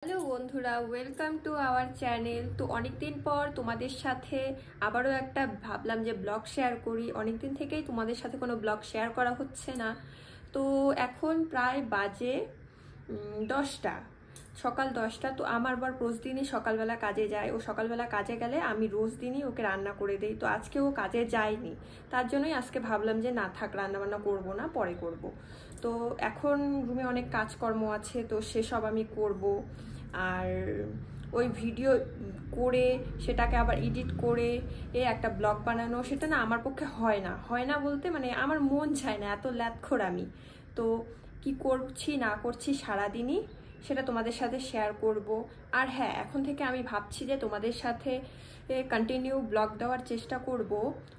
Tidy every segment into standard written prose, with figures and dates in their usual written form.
Hello বন্ধুরা, welcome to our channel. তো অনেকদিন পর তোমাদের সাথে আবারও একটা ভাবলাম যে ব্লগ শেয়ার করি। অনেকদিন থেকেই তোমাদের সাথে কোনো ব্লগ শেয়ার করা হচ্ছে না। তো এখন প্রায় বাজে 10টা, সকাল 10টা। তো আমার বর রোজ দিনই সকালবেলা কাজে যায়। ও সকালবেলা কাজে গেলে আমি রোজ দিনই ওকে রান্না করে দিই। তো আজকে ও কাজে যায়নি, তার জন্যই আজকে ভাবলাম যে না থাক, রান্নাবান্না করবো না, পরে করব। তো এখন রুমে অনেক কাজকর্ম আছে, তো সেসব আমি করব। আর ওই ভিডিও করে সেটাকে আবার এডিট করে একটা ব্লগ বানানো, সেটা না আমার পক্ষে হয় না বলতে মানে আমার মন চায় না, এত ল্যাদখোর আমি। তো কি করছি না করছি সারাদিনই সেটা তোমাদের সাথে শেয়ার করব। আর হ্যাঁ, এখন থেকে আমি ভাবছি যে তোমাদের সাথে কন্টিনিউ ব্লগ দেওয়ার চেষ্টা করব।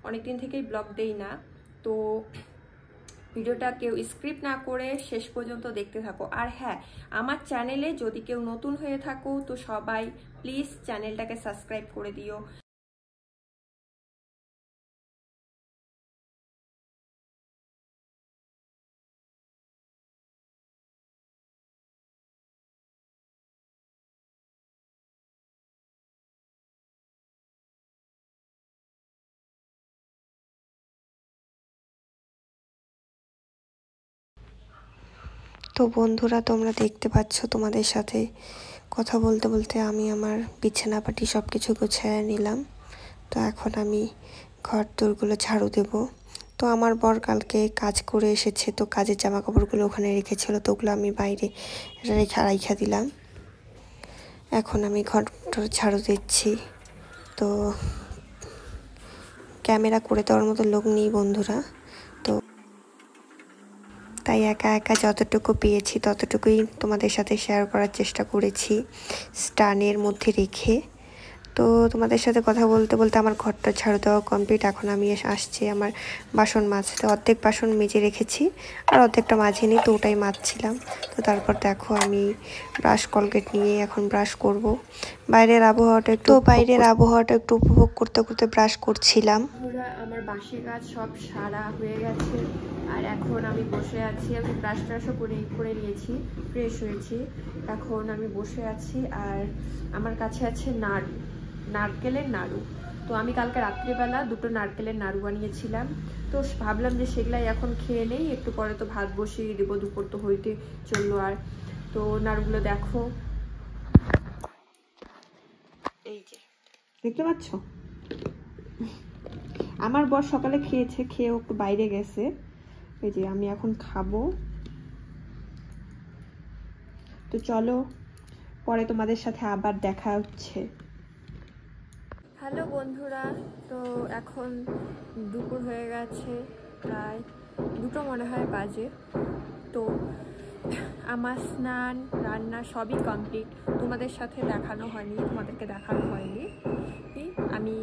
অনেকদিন থেকেই ব্লগ দেই না। তো ভিডিওটা কেউ স্ক্রিপ্ট না করে শেষ পর্যন্ত দেখতে থাকো। আর হ্যাঁ, আমার চ্যানেলে যদি কেউ নতুন হয়ে থাকো তো সবাই প্লিজ চ্যানেলটাকে সাবস্ক্রাইব করে দিও। তো বন্ধুরা, তোমরা দেখতে পাচ্ছ তোমাদের সাথে কথা বলতে বলতে আমি আমার বিছানাপাটি সব কিছু গুছিয়ে নিলাম। তো এখন আমি ঘর দোরগুলো ঝাড়ু দেব। তো আমার বর কালকে কাজ করে এসেছে, তো কাজের জামা কাপড়গুলো ওখানে রেখেছিল, তো ওগুলো আমি বাইরে রাইখা দিলাম। এখন আমি ঘর ঝাড়ু দিচ্ছি। তো ক্যামেরা করে দেওয়ার মতো লোক নেই বন্ধুরা, তো তাই একা একা যতটুকু পেয়েছি ততটুকুই তোমাদের সাথে শেয়ার করার চেষ্টা করেছি স্টানের মধ্যে রেখে। তো তোমাদের সাথে কথা বলতে বলতে আমার ঘরটা ঝাড়ু দেওয়া কমপ্লিট। এখন আমি আসছি আমার বাসন মাজতে। অর্ধেক বাসন মেজে রেখেছি আর অর্ধেকটা মাজিনি, তো ওটাই মাজছিলাম। তো তারপর দেখো আমি ব্রাশ কলগেট নিয়ে এখন ব্রাশ করব। বাইরের আবহাওয়াটা একটু উপভোগ করতে করতে ব্রাশ করছিলাম। আমার বাসি কাজ সব সারা হয়ে গেছে, আর এখন আমি বসে আছি। আমি ব্রাশ ট্রাশও করে নিয়েছি, ফ্রেশ হয়েছি। এখন আমি বসে আছি আর আমার কাছে আছে নারকেলের নাড়ু। তো আমি কালকে রাত্রিবেলা 2টো নারকেলের নাড়ু বানিয়েছিলাম। তো ভাবলাম যে সেগুলাই এখন খেয়ে নেই, একটু পরে তো ভাত বসিয়ে দেবো, দুপুর তো হইতে চললো। আর তো নাড়ুগুলো দেখো, এই যে দেখতে পাচ্ছ। আমার বর সকালে খেয়েছে, খেয়ে একটু বাইরে গেছে। এই যে আমি এখন খাবো। তো চলো পরে তোমাদের সাথে আবার দেখা হচ্ছে। হ্যালো বন্ধুরা, তো এখন দুপুর হয়ে গেছে, প্রায় 2টো মনে হয় বাজে। তো আমার স্নান রান্না সবই কমপ্লিট। তোমাদের সাথে তোমাদেরকে দেখানো হয়নি। আমি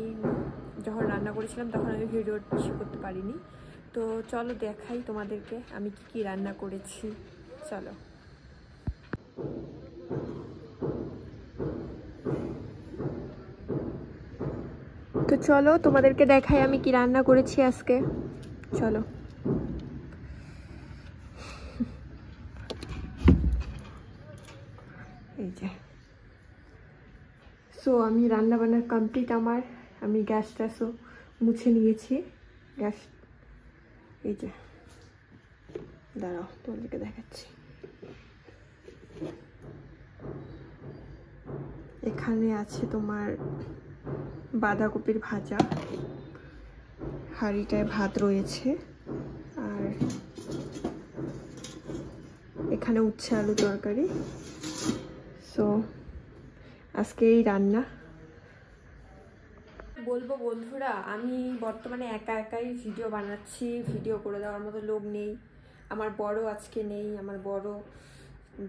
যখন রান্না করেছিলাম তখন আমি ভিডিও বেশি করতে পারিনি। তো চলো দেখাই তোমাদেরকে আমি কি রান্না করেছি। চলো। তো চলো তোমাদেরকে দেখাই আমি কি রান্না করেছি আজকে। চলো। এই যে সো আমি রান্না বান্না কমপ্লিট আমার। আমি গ্যাস ট্যাসও মুছে নিয়েছি। গ্যাস এই যে, দাঁড়াও তোমাদেরকে দেখাচ্ছি। এখানে আছে তোমার বাঁধাকপির ভাজা, হাঁড়িটায় ভাত রয়েছে, আর এখানে উচ্ছে আলু তরকারি। সো আজকে এই রান্না। বলবো বন্ধুরা, আমি বর্তমানে একা একাই ভিডিও বানাচ্ছি, ভিডিও করে দেওয়ার মতো লোক নেই। আমার বড় আজকে নেই, আমার বড়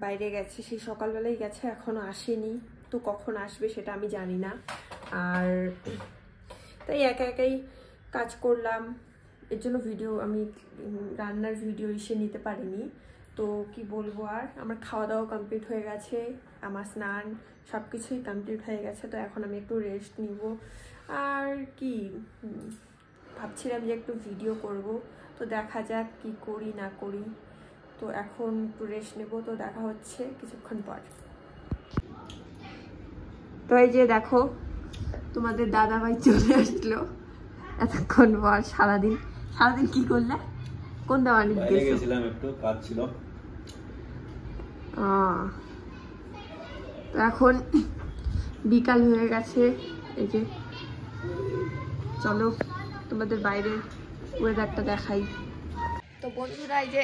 বাইরে গেছে, সেই সকালবেলাই গেছে, এখনো আসেনি। তো কখন আসবে সেটা আমি জানি না। আর তাই একা একাই কাজ করলাম, এর জন্য আমি রান্নার ভিডিও নিতে পারিনি। তো কি বলবো, আর আমার খাওয়া দাওয়া কমপ্লিট হয়ে গেছে, আমার স্নান সব কিছুই কমপ্লিট হয়ে গেছে। তো এখন আমি একটু রেস্ট নিব। আর কি ভাবছিলাম যে একটু ভিডিও করব, তো দেখা যাক কি করি না করি। তো এখন একটু রেস্ট নেব, তো দেখা হচ্ছে কিছুক্ষণ পর। তো এই যে দেখো তোমাদের দাদা ভাই চলে আসলো এতক্ষণ পর। সারাদিন কি করলে? কোন দাওয়ানি গেছিলাম, একটু কাজ ছিল। তো এখন বিকাল হয়ে গেছে। এই যে চলো তোমাদের বাইরে ওয়েদারটা দেখাই। তো বন্ধুরা এই যে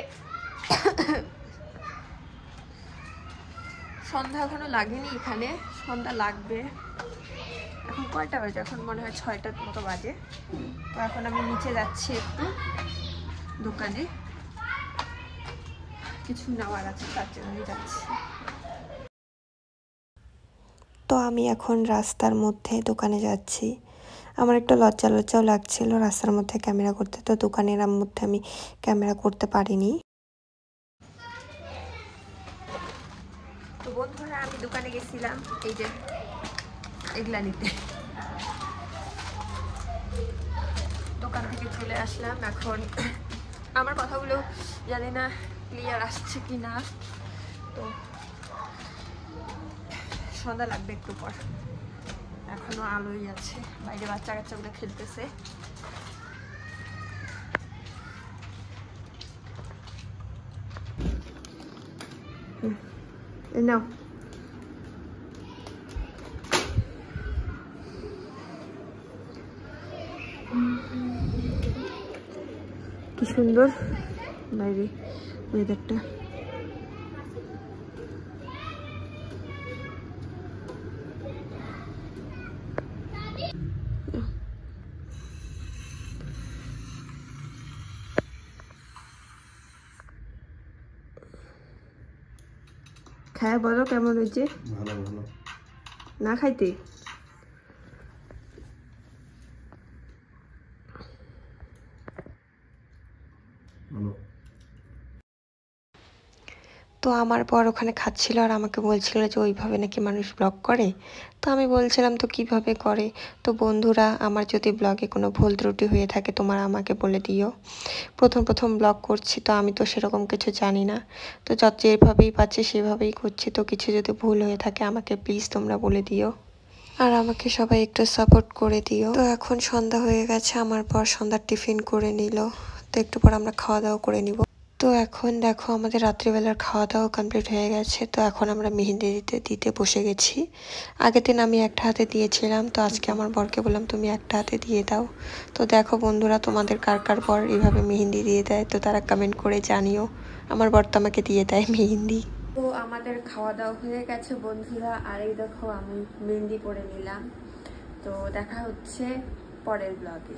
সন্ধ্যা এখনো লাগেনি, এখানে সন্ধ্যা লাগবে। এখন কয়টা বাজে? এখন মনে হয় 6টার মতো বাজে। তো এখন আমি নিচে যাচ্ছি একটু দোকানে, কিছু নেওয়ার আছে তার জন্যই যাচ্ছি। তো আমি এখন রাস্তার মধ্যে দোকানে যাচ্ছি। আমার একটু লজ্জাও লাগছিল রাস্তার মধ্যে ক্যামেরা করতে, তো দোকানের মধ্যে আমি ক্যামেরা করতে পারিনি। তো বন্ধুরা আমি দোকানে গেছিলাম এই যে এগুলা নিতে, দোকান থেকে চলে আসলাম। এখন আমার কথাগুলো জানি না ক্লিয়ার আসছে কি না। তো সন্ধ্যা লাগবে একটু পর, এখনো আলোই আছে, বাইরে বাচ্চা কাচ্চাগুলো খেলতেছে। নাও কি সুন্দর বাইরে ওয়েদারটা। খায় বলো কেমন হয়েছে? ভালো। না খাইতে? তো আমার বর ওখানে খাচ্ছিল আর আমাকে বলছিল যে ওইভাবে নাকি মানুষ ব্লগ করে। তো আমি বলছিলাম তো কিভাবে করে। তো বন্ধুরা আমার যদি ব্লগে কোনো ভুল ত্রুটি হয়ে থাকে তোমরা আমাকে বলে দিও। প্রথম ব্লগ করছি তো আমি তো সেরকম কিছু জানি না, তো যেভাবেই পাচ্ছি সেভাবেই করছি। তো কিছু যদি ভুল হয়ে থাকে আমাকে প্লিজ তোমরা বলে দিও, আর আমাকে সবাই একটু সাপোর্ট করে দিও। তো এখন সন্ধ্যা হয়ে গেছে, আমার পর সন্ধ্যার টিফিন করে নিল। তো একটু পর আমরা খাওয়া দাওয়া করে নিব। তো এখন দেখো আমাদের রাত্রিবেলার খাওয়া দাওয়া কমপ্লিট হয়ে গেছে। তো এখন আমরা মেহেন্দি দিতে বসে গেছি। আগের দিন আমি একটা হাতে দিয়েছিলাম, তো আজকে আমার বরকে বললাম তুমি একটা হাতে দিয়ে দাও। তো দেখো বন্ধুরা তোমাদের কার বর এইভাবে মেহেন্দি দিয়ে দেয়, তো তারা কমেন্ট করে জানিও। আমার বর তো আমাকে দিয়ে দেয় মেহেন্দি। তো আমাদের খাওয়া দাওয়া হয়ে গেছে বন্ধুরা, আর এই দেখো আমি মেহেন্দি পরে নিলাম। তো দেখা হচ্ছে পরের ব্লগে।